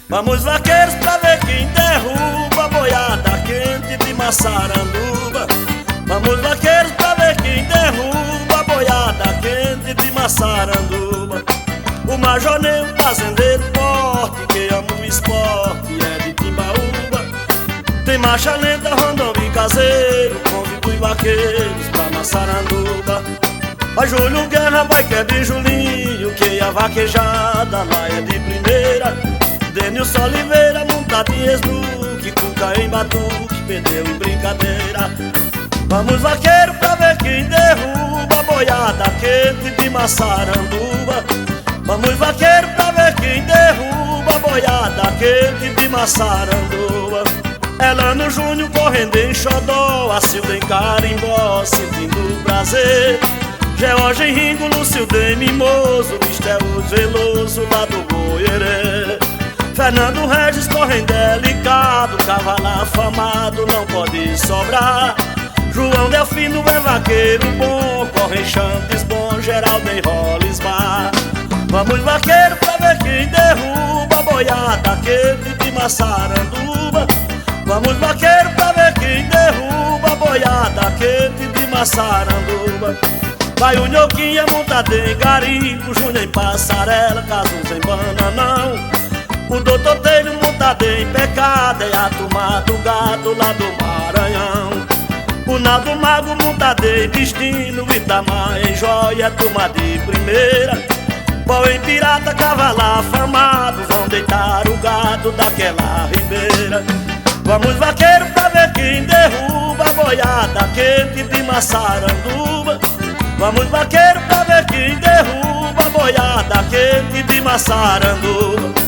Vamos vaqueiros pra ver quem derruba a boiada quente de Massaranduba. Vamos vaqueiros pra ver quem derruba a boiada quente de Massaranduba. O Majorneu, fazendeiro forte, que ama o esporte, é de Timbaúba. Tem marcha lenta, rondão e caseiro, convido os vaqueiros pra Massaranduba. Vai Júlio Guerra, vai que é de Julinho, que a vaquejada lá é de primeira. Denilson Oliveira, montado em esduque, cuca em batuque, perdeu em brincadeira. Vamos vaqueiro pra ver quem derruba a boiada quente de Massaranduba. Vamos vaqueiro pra ver quem derruba a boiada quente de Massaranduba. Elano Júnior correndo em xodó, a Silda em carimbó, sentindo prazer. George Ringo, Lúcio de Mimoso, Mistério Veloso lá do Goierê. Fernando Regis correndo delicado, cavalo afamado não pode sobrar. João Delfino é vaqueiro bom, corre chantes bom, Geraldo enrola esbar. Vamos vaqueiro pra ver quem derruba a boiada quente de Massaranduba. Vamos vaqueiro pra ver quem derruba a boiada quente de Massaranduba. Vai o Nhoquinha montado em garimpo, Júnior em passarela, Casus em bananão. O Doutor Teiro montado em pecado, é a turma do gado lá do Maranhão. O Naldo Mago montado em destino, Itamar em joia, é turma de primeira. Pau em pirata, cavalo afamado, vão deitar o gado daquela ribeira. Vamos vaqueiro pra ver quem derruba a boiada quente de Massaranduba. Vamos vaqueiro pra ver quem derruba a boiada quente de Massaranduba.